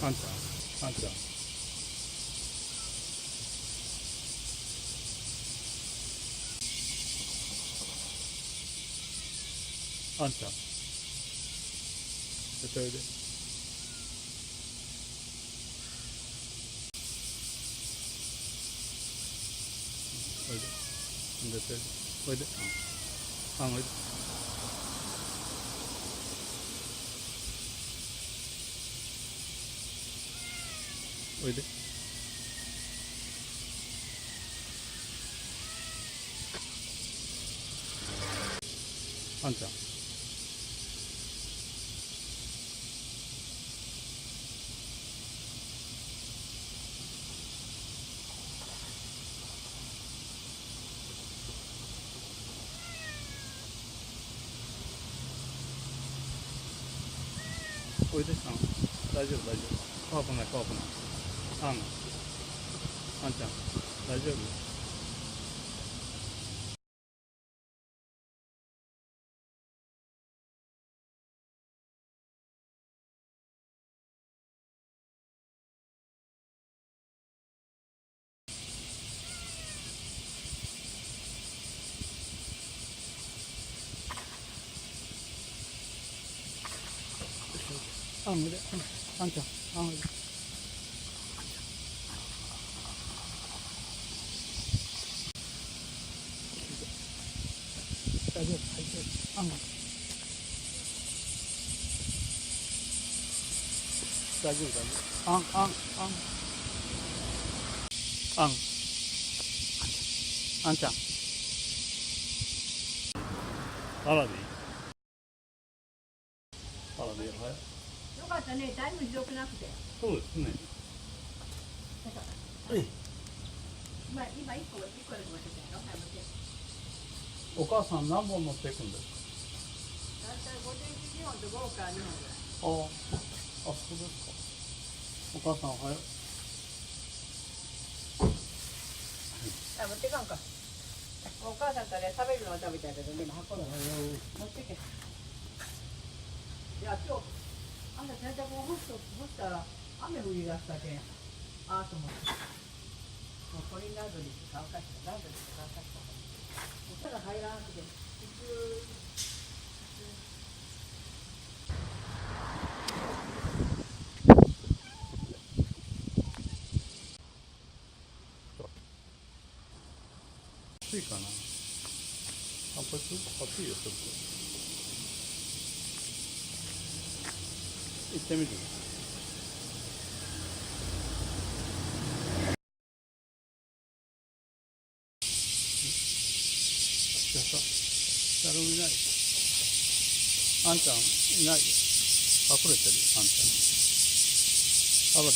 あんちゃん、あんちゃん、あんちゃん、それで、おいで、それで、おいで、おいで、おいで、あんちゃん、おいで、大丈夫、大丈夫。怖くない、怖くない。あんちゃん、大丈夫。おいで、あんちゃん、おいで。大丈夫、大丈夫。大丈夫、大丈夫。あん、あんちゃん、アラビアラビはい。よかったね、タイムひどくなくて。そうですね。はい。今一個できましたよ、タイムで。お母さん何本持っていくんですだいたい午前中2本と午後から2本ぐらい。か。そうですか。お母さんおはよう。持っていかんか。お母さんとね、食べるのは食べたけどね、今運ぶの。持ってけ。いや、今日、あんた洗濯物干したら、雨降り出したけん。ああと思って。もうコリンランドリーして乾かした。ランドリーして乾かした。もうただ入らなくて、暑いかな。こいつ暑いよ、ちょっと。行ってみる。じゃあさ、誰もいない。あんちゃんいないよ。隠れてる、あんちゃん。アラビ。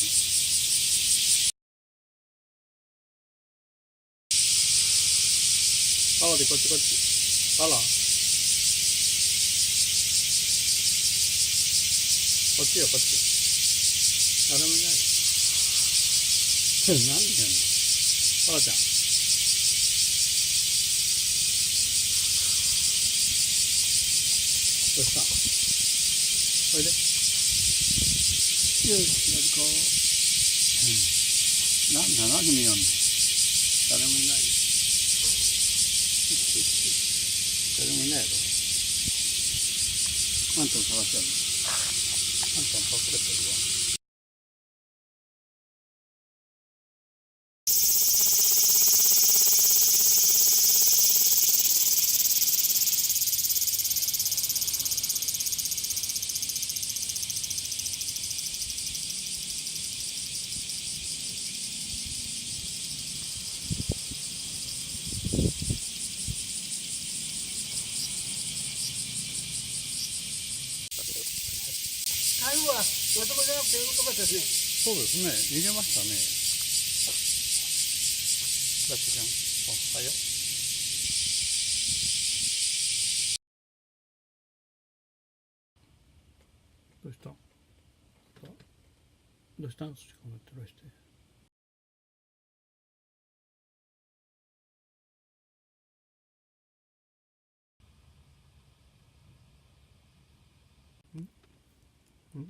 アラビ、こっちこっち。あら。こっちよ、こっち。誰もいないよ。何やんの。あらちゃん。どうしたん。おいで。よし、やるか。何見よんの。誰もいないよ。誰もいないやろ。あんたも探してやるの。あんたも隠れてるわ。台風はまともじゃなくてよかったですね。そうですね。逃げましたね。ラッキちゃん。おはよう。どうしたどうしたん土込めてらして。ん